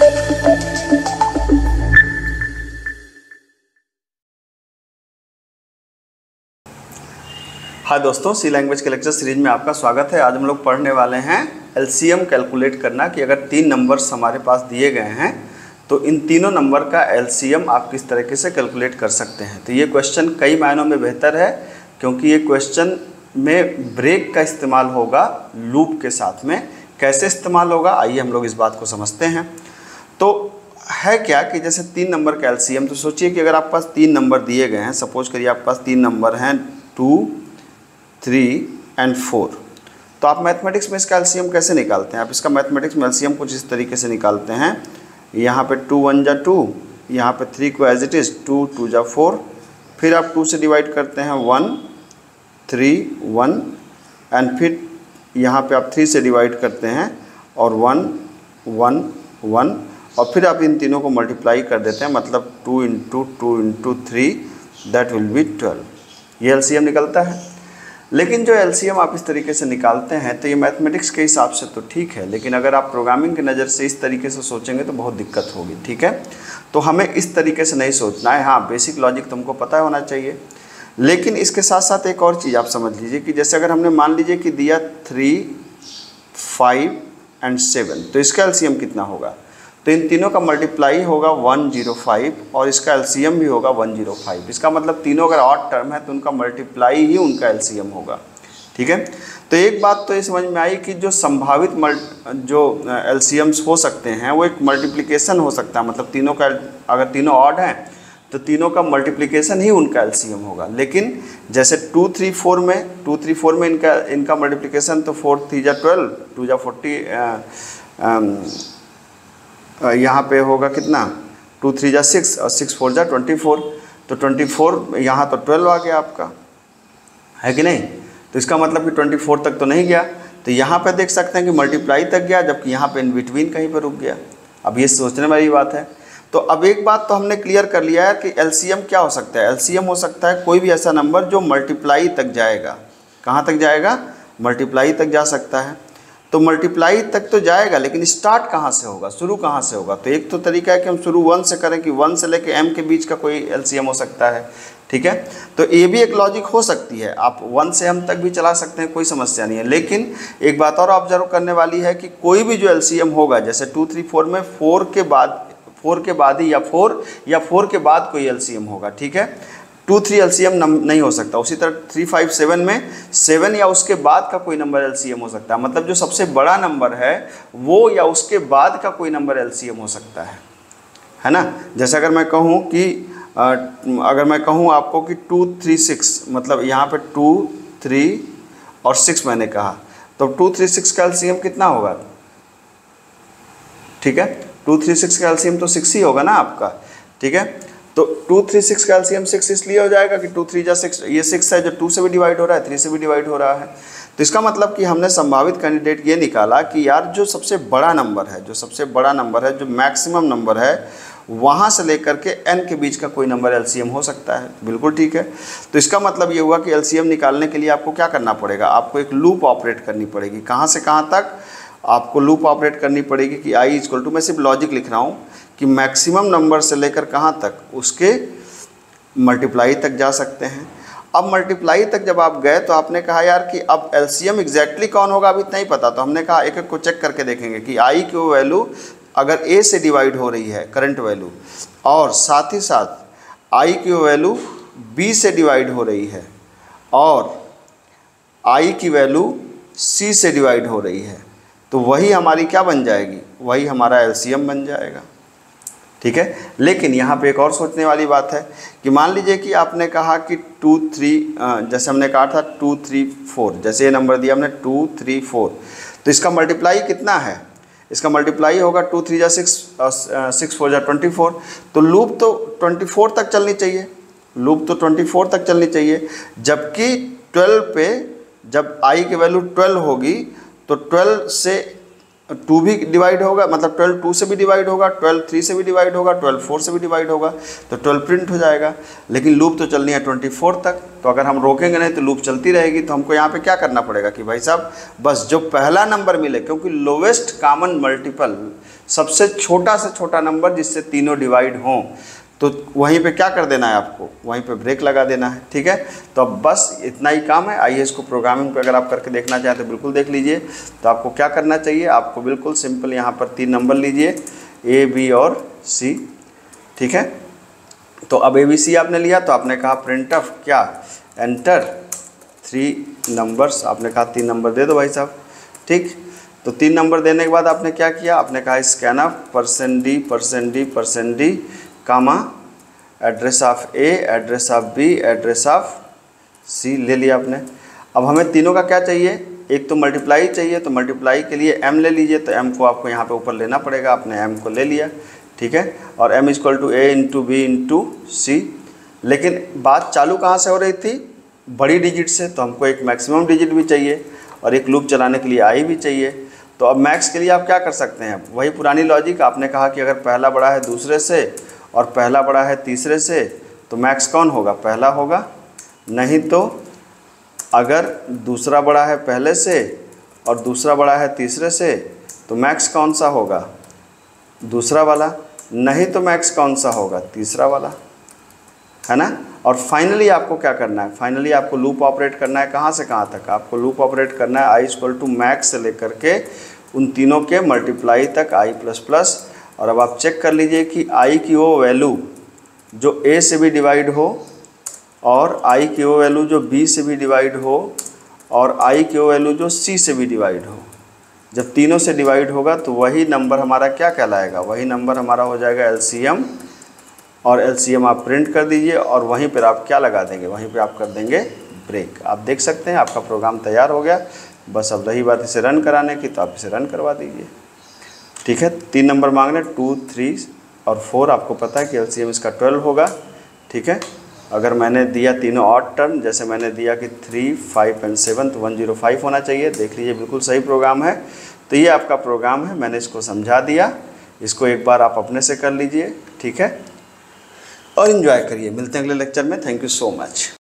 हाय दोस्तों, सी लैंग्वेज के lecture series में आपका स्वागत है। आज हम लोग पढ़ने वाले हैं एलसीएम कैलकुलेट करना कि अगर 3 नंबर्स हमारे पास दिए गए हैं तो इन तीनों नंबर का एलसीएम आप किस तरीके से कैलकुलेट कर सकते हैं। तो ये क्वेश्चन कई मायनों में बेहतर है क्योंकि ये क्वेश्चन में ब्रेक का इस्तेमाल होगा लूप के साथ में। कैसे इस्तेमाल होगा, आइए हम लोग इस बात को समझते हैं। तो है क्या कि जैसे 3 नंबर का एलसीएम, तो सोचिए कि अगर आपके पास 3 नंबर दिए गए हैं, सपोज करिए आपके पास 3 नंबर हैं 2, 3 और 4, तो आप मैथमेटिक्स में इसका एलसीएम कैसे निकालते हैं। आप इसका मैथमेटिक्स में एलसीएम कुछ इस तरीके से निकालते हैं। यहाँ पे 2 1 जा 2, यहाँ पे 3 को एज इट इज़ 2 2 जा 4, फिर आप 2 से डिवाइड करते हैं 1 3 1, एंड फिर यहाँ पे आप 3 से डिवाइड करते हैं और 1 1 1, और फिर आप इन तीनों को मल्टीप्लाई कर देते हैं, मतलब 2 × 2 × 3 दैट विल बी 12। ये एलसीएम निकलता है। लेकिन जो एलसीएम आप इस तरीके से निकालते हैं तो ये मैथमेटिक्स के हिसाब से तो ठीक है, लेकिन अगर आप प्रोग्रामिंग की नज़र से इस तरीके से सोचेंगे तो बहुत दिक्कत होगी। ठीक है, तो हमें इस तरीके से नहीं सोचना है। हाँ, बेसिक लॉजिक तुमको पता होना चाहिए, लेकिन इसके साथ साथ एक और चीज़ आप समझ लीजिए कि जैसे अगर हमने मान लीजिए कि दिया 3 5 और 7, तो इसका एलसीएम कितना होगा। तो इन तीनों का मल्टीप्लाई होगा 105 और इसका एलसीएम भी होगा 105। इसका मतलब तीनों अगर ऑड टर्म है तो उनका मल्टीप्लाई ही उनका एलसीएम होगा। ठीक है, तो एक बात तो ये समझ में आई कि जो संभावित जो एलसीएम्स हो सकते हैं वो एक मल्टीप्लिकेशन हो सकता है, मतलब तीनों का अगर तीनों ऑड हैं तो तीनों का मल्टीप्लिकेशन ही उनका एलसीएम होगा। लेकिन जैसे 2 3 4 में इनका मल्टीप्लिकेशन तो 4 3 जा 12, 2 जा 40, यहाँ पे होगा कितना 2 3 जा 6 और 6 4 जा 24, तो 24 यहाँ तो 12 आ गया आपका, है कि नहीं। तो इसका मतलब कि 24 तक तो नहीं गया, तो यहाँ पे देख सकते हैं कि मल्टीप्लाई तक गया, जबकि यहाँ पे इन बिटवीन कहीं पर रुक गया। अब ये सोचने वाली बात है। तो अब एक बात तो हमने क्लियर कर लिया है कि एलसीएम क्या हो सकता है। एलसीएम हो सकता है कोई भी ऐसा नंबर जो मल्टीप्लाई तक जाएगा। कहाँ तक जाएगा, मल्टीप्लाई तक जा सकता है। तो मल्टीप्लाई तक तो जाएगा, लेकिन स्टार्ट कहाँ से होगा, शुरू कहाँ से होगा। तो एक तो तरीका है कि हम शुरू 1 से करें कि 1 से लेके m के बीच का कोई एलसीएम हो सकता है। ठीक है, तो ये भी एक लॉजिक हो सकती है। आप 1 से m तक भी चला सकते हैं, कोई समस्या नहीं है। लेकिन एक बात और ऑब्जर्व करने वाली है कि कोई भी जो एलसीएम होगा, जैसे 2 3 4 में 4 के बाद ही या 4 के बाद कोई एलसीएम होगा। ठीक है, 2 3 एलसीएम नहीं हो सकता। उसी तरह 3 5 7 में 7 या उसके बाद का कोई नंबर एलसीएम हो सकता है, मतलब जो सबसे बड़ा नंबर है वो या उसके बाद का कोई नंबर एलसीएम हो सकता है ना। जैसे अगर मैं कहूँ आपको कि 2 3 6, मतलब यहाँ पे 2 3 और 6 मैंने कहा, तो 2 3 6 का एलसीएम कितना होगा। ठीक है, 2 3 6 का एलसीएम तो 6 ही होगा ना आपका। ठीक है, तो 2 3 6 का एलसीएम 6 इसलिए हो जाएगा कि 2 3 जा 6, ये 6 है जो 2 से भी डिवाइड हो रहा है, 3 से भी डिवाइड हो रहा है। तो इसका मतलब कि हमने संभावित कैंडिडेट ये निकाला कि यार जो सबसे बड़ा नंबर है, जो मैक्सिमम नंबर है, वहाँ से लेकर के n के बीच का कोई नंबर एलसीएम हो सकता है। बिल्कुल ठीक है। तो इसका मतलब ये हुआ कि एलसीएम निकालने के लिए आपको क्या करना पड़ेगा, आपको एक लूप ऑपरेट करनी पड़ेगी। कहाँ से कहाँ तक आपको लूप ऑपरेट करनी पड़ेगी कि i इक्वल टू, मैं सिर्फ लॉजिक लिख रहा हूँ कि मैक्सिमम नंबर से लेकर कहाँ तक, उसके मल्टीप्लाई तक जा सकते हैं। अब मल्टीप्लाई तक जब आप गए तो आपने कहा यार कि अब एलसीएम एग्जैक्टली कौन होगा अभी नहीं पता, तो हमने कहा एक एक को चेक करके देखेंगे कि i की वैल्यू अगर a से डिवाइड हो रही है, करंट वैल्यू, और साथ ही साथ i की वैल्यू b से डिवाइड हो रही है, और i की वैल्यू c से डिवाइड हो रही है, तो वही हमारी क्या बन जाएगी, वही हमारा एलसीएम बन जाएगा। ठीक है, लेकिन यहाँ पे एक और सोचने वाली बात है कि मान लीजिए कि आपने कहा कि 2 3, जैसे हमने कहा था 2 3 4, जैसे ये नंबर दिया हमने 2 3 4, तो इसका मल्टीप्लाई कितना है, इसका मल्टीप्लाई होगा 2 3 जा 6, 6 4 जा 24। तो लूप तो 24 तक चलनी चाहिए, जबकि 12 पे जब i की वैल्यू 12 होगी तो 12 से 2 भी डिवाइड होगा, मतलब 12 2 से भी डिवाइड होगा, 12 3 से भी डिवाइड होगा, 12 4 से भी डिवाइड होगा, तो 12 प्रिंट हो जाएगा। लेकिन लूप तो चलनी है 24 तक, तो अगर हम रोकेंगे नहीं तो लूप चलती रहेगी। तो हमको यहाँ पे क्या करना पड़ेगा कि भाई साहब बस जो पहला नंबर मिले, क्योंकि लोवेस्ट कॉमन मल्टीपल, सबसे छोटा से छोटा नंबर जिससे तीनों डिवाइड हों, तो वहीं पे क्या कर देना है आपको, वहीं पे ब्रेक लगा देना है। ठीक है, तो अब बस इतना ही काम है। आइए इसको प्रोग्रामिंग पे अगर आप करके देखना चाहते हैं तो बिल्कुल देख लीजिए। तो आपको क्या करना चाहिए, आपको बिल्कुल सिंपल यहाँ पर 3 नंबर लीजिए, ए बी और सी। ठीक है, तो अब ए बी सी आपने लिया, तो आपने कहा प्रिंट ऑफ क्या, एंटर 3 नंबर्स, आपने कहा 3 नंबर दे दो भाई साहब। ठीक, तो 3 नंबर देने के बाद आपने क्या किया, आपने कहा scan of %D comma address of A, address of B, address of C ले लिया आपने। अब हमें तीनों का क्या चाहिए, एक तो मल्टीप्लाई चाहिए, तो मल्टीप्लाई के लिए m ले लीजिए। तो m को आपको यहाँ पे ऊपर लेना पड़ेगा, आपने m को ले लिया। ठीक है, और m = a × b × c। लेकिन बात चालू कहाँ से हो रही थी, बड़ी डिजिट से, तो हमको एक मैक्सिमम डिजिट भी चाहिए और एक लूप चलाने के लिए i भी चाहिए। तो अब मैक्स के लिए आप क्या कर सकते हैं, वही पुरानी लॉजिक, आपने कहा कि अगर पहला बड़ा है दूसरे से और पहला बड़ा है तीसरे से, तो मैक्स कौन होगा, पहला होगा। नहीं तो अगर दूसरा बड़ा है पहले से और दूसरा बड़ा है तीसरे से, तो मैक्स कौन सा होगा, दूसरा वाला। नहीं तो मैक्स कौन सा होगा, तीसरा वाला, है ना। और फाइनली आपको क्या करना है, फाइनली आपको लूप ऑपरेट करना है। कहाँ से कहाँ तक आपको लूप ऑपरेट करना है, i = मैक्स से लेकर के उन तीनों के मल्टीप्लाई तक i++। और अब आप चेक कर लीजिए कि i की वो वैल्यू जो a से भी डिवाइड हो, और i की वो वैल्यू जो b से भी डिवाइड हो, और i की वो वैल्यू जो c से भी डिवाइड हो। जब तीनों से डिवाइड होगा तो वही नंबर हमारा क्या कहलाएगा, वही नंबर हमारा हो जाएगा LCM। और LCM आप प्रिंट कर दीजिए और वहीं पर आप क्या लगा देंगे, वहीं पर आप कर देंगे ब्रेक। आप देख सकते हैं आपका प्रोग्राम तैयार हो गया। बस अब रही बात इसे रन कराने की, तो आप इसे रन करवा दीजिए। ठीक है, 3 नंबर मांग रहे हैं, 2 3 और 4। आपको पता है कि LCM इसका 12 होगा। ठीक है, अगर मैंने दिया तीनों ऑड टर्म, जैसे मैंने दिया कि 3 5 और 7, तो 105 होना चाहिए। देख लीजिए बिल्कुल सही प्रोग्राम है। तो ये आपका प्रोग्राम है, मैंने इसको समझा दिया। इसको एक बार आप अपने से कर लीजिए। ठीक है, और इन्जॉय करिए। मिलते हैं अगले लेक्चर में। Thank you so much.